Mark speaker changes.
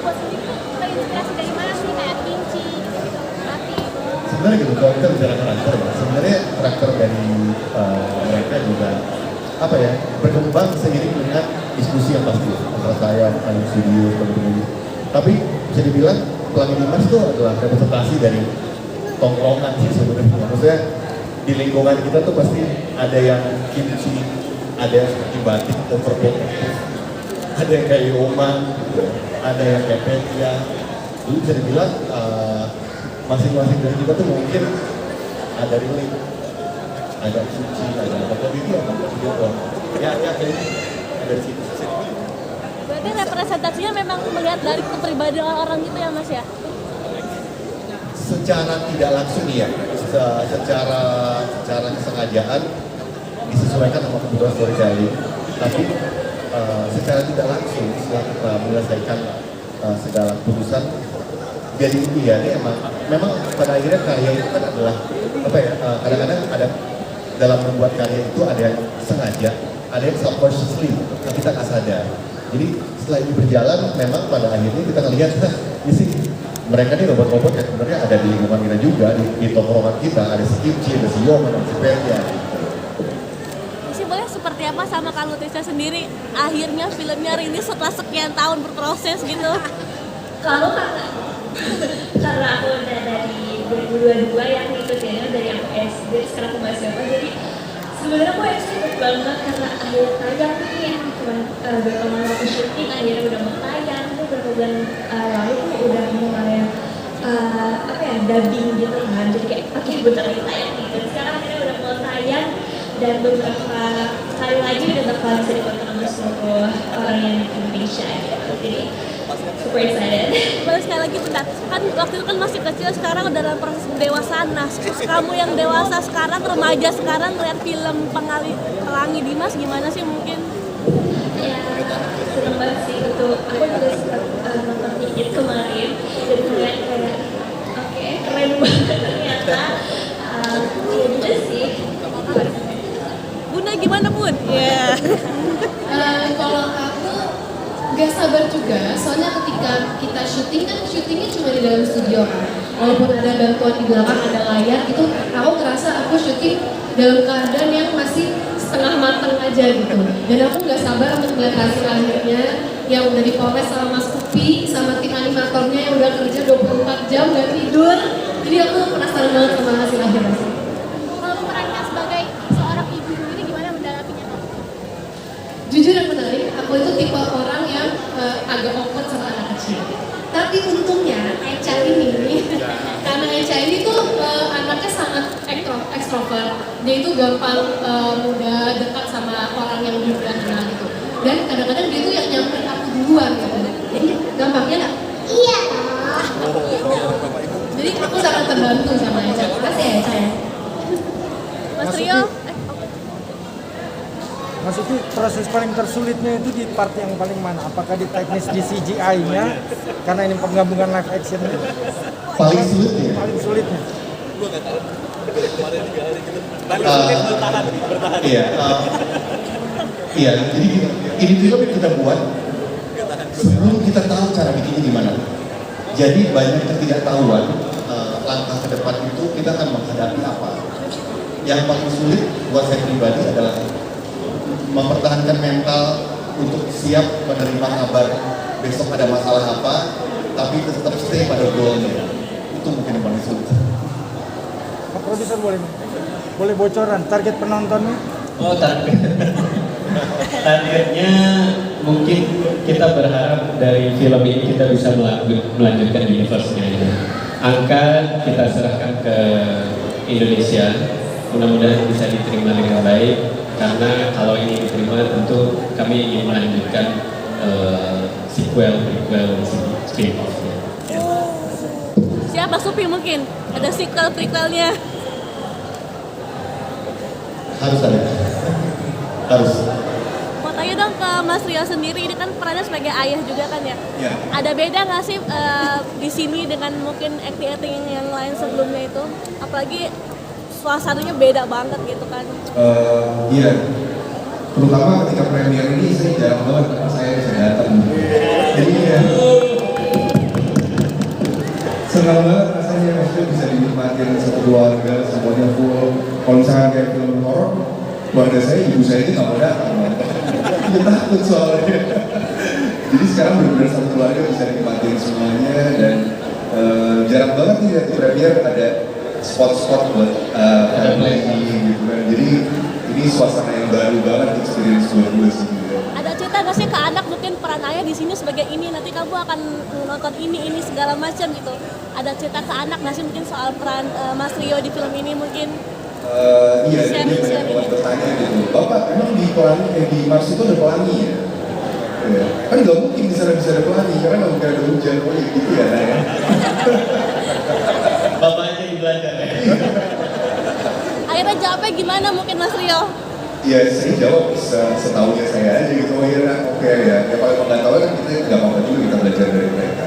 Speaker 1: buat sendiri tuh terinspirasi dari mana sih, kayak Kimchi gitu, Rati?
Speaker 2: Sebenarnya gitu, kalau kita bicara karakter ya, sebenarnya karakter dari mereka juga apa ya, berkembang seiring dengan diskusi yang pasti antara saya, Ayu Studio, teman-teman. Tapi bisa dibilang Pelangi Dimas itu adalah representasi dari tongkrongan sih sebenarnya. Maksudnya di lingkungan kita tuh pasti ada yang kimchi, ada yang seperti batik overbook, ada yang kayak Yoma, ada yang kayak Petia. Jadi bisa dibilang masing-masing dari kita tuh mungkin ada relate, ada suci, ada apa ini apa gitu. Ya kayaknya ada situ.
Speaker 1: Berarti representasinya memang melihat dari kepribadian orang gitu ya Mas ya?
Speaker 2: Secara tidak langsung ya, secara kesengajaan disesuaikan sama kebutuhan storytelling. Tapi secara tidak langsung setelah kita menyelesaikan segala keputusan, jadi iya ini memang pada akhirnya karya itu kan adalah apa ya, kadang-kadang ada dalam membuat karya itu ada yang sengaja, ada yang subconsciously, tapi kita nggak sadar. Jadi setelah ini berjalan, memang pada akhirnya kita ngelihat, ini sih mereka nih robot-robot yang sebenarnya ada di lingkungan kita juga, di tongkrongan kita, ada si Kimchi, ada si Yoma, ada si Petia.
Speaker 1: Sih boleh seperti apa sama Kak Lutisya sendiri akhirnya filmnya rilis setelah sekian tahun berproses gitu?
Speaker 3: Kalau karena aku udah dari 2022 yang ngikutinnya dari aku SD, sekarang aku masih apa, jadi sebenarnya aku excited banget karena akhirnya tayang nih, cuman beberapa malam aku syuting akhirnya udah mau tayang. Itu beberapa bulan lalu tuh udah mulai apa ya, dubbing gitu kan, jadi kayak oke bentar lagi tayang nih, dan sekarang akhirnya udah mau tayang dan beberapa kali lagi udah bakal bisa ditonton sama seluruh orang yang di Indonesia gitu. Jadi super excited.
Speaker 1: Boleh sekali lagi bentar, kan waktu itu kan masih kecil, sekarang udah dalam proses pendewasaan. Nah, kamu yang dewasa sekarang, remaja sekarang, lihat film Pelangi Dimas gimana sih mungkin?
Speaker 3: Ya, seneng banget sih itu. Aku juga sempat nonton dikit kemarin dan ngeliat kayak oke, keren banget ternyata. Ya juga sih.
Speaker 1: Bunda gimana Bun? Ya.
Speaker 4: Kalau aku gak sabar juga, soalnya ketika kita syuting kan syutingnya cuma di dalam studio kan. Walaupun ada bantuan di belakang, ada layar gitu, aku ngerasa aku syuting dalam keadaan yang masih setengah matang aja gitu. Dan aku gak sabar untuk melihat hasil akhirnya yang udah dipoles sama Mas Upi, sama tim animatornya yang udah kerja 24 jam gak tidur. Jadi aku penasaran banget sama hasil akhirnya.
Speaker 1: Kalau perannya sebagai seorang ibu ini gimana mendalamnya?
Speaker 4: Jujur dan menarik, aku itu tipe orang yang agak awkward sama anak kecil. Tapi untungnya Echa ini, karena Echa ini tuh anaknya sangat ekstrovert. Dia itu gampang mudah dekat sama orang yang dia udah kenal gitu. Dan kadang-kadang dia tuh yang nyamperin aku duluan gitu. Jadi gampangnya nggak? Iya. Jadi aku sangat terbantu sama Echa. Makasih ya Echa ya.
Speaker 1: Mas Rio?
Speaker 5: Maksudnya proses paling tersulitnya itu di part yang paling mana? Apakah di teknis di CGI-nya? Karena ini penggabungan live action.
Speaker 2: Paling sulit ya?
Speaker 5: Paling sulitnya.
Speaker 2: Iya, iya. Jadi ini film yang kita buat sebelum kita tahu cara bikinnya gimana. Jadi banyak ketidaktahuan. Langkah ke depan itu kita akan menghadapi apa. Yang paling sulit buat saya pribadi adalah mempertahankan mental untuk siap menerima kabar besok ada masalah apa, tapi tetap stay pada goalnya. Itu mungkin yang paling sulit.
Speaker 5: Pak produser boleh bocoran target penontonnya?
Speaker 6: Oh, targetnya mungkin kita berharap dari film ini kita bisa melanjutkan universe-nya ini. Angka kita serahkan ke Indonesia, mudah-mudahan bisa diterima dengan baik. Karena kalau ini diterima tentu kami ingin melanjutkan sequel, prequel, spin-off-nya.
Speaker 1: Siapa Supi mungkin? Ada sequel, prequelnya?
Speaker 2: Harus ada. Harus.
Speaker 1: Mau tanya dong ke Mas Rio sendiri, ini kan perannya sebagai ayah juga kan ya?
Speaker 2: Ya.
Speaker 1: Ada beda nggak sih di sini dengan mungkin acting yang lain sebelumnya itu? Apalagi suasananya beda banget gitu kan?
Speaker 7: Iya, terutama ketika premier ini saya jarang banget karena saya bisa datang. Jadi ya, senang banget rasanya, maksudnya bisa dinikmatin satu keluarga, semuanya full. Kalau misalkan kayak film horor, keluarga saya, ibu saya itu nggak mau datang. Dia takut soalnya. Jadi sekarang benar-benar satu keluarga bisa nikmatin semuanya dan jarang banget nih di premier ada spot-spot buat family gitu kan. Jadi ini suasana yang baru banget, experience buat gue sih. Gitu.
Speaker 1: Ada cerita nggak sih ke anak mungkin peran ayah di sini sebagai ini, nanti kamu akan nonton ini segala macam gitu. Ada cerita ke anak nggak sih mungkin soal peran Mas Rio di film ini mungkin?
Speaker 7: Iya, dia banyak banget bertanya gitu. Bapak, emang di pelangi, di Mars itu ada pelangi ya? Ya. Kan nggak mungkin di sana bisa ada pelangi, karena nggak mungkin ada hujan, oh ya gitu ya, ya.
Speaker 6: Bapak aja yang belajar ya.
Speaker 1: Akhirnya jawabnya gimana mungkin Mas Rio?
Speaker 7: Ya saya jawab setahunya saya aja gitu, oh iya oke ya. Ya kalau emang nggak tahu kan kita nggak apa-apa juga kita belajar dari mereka.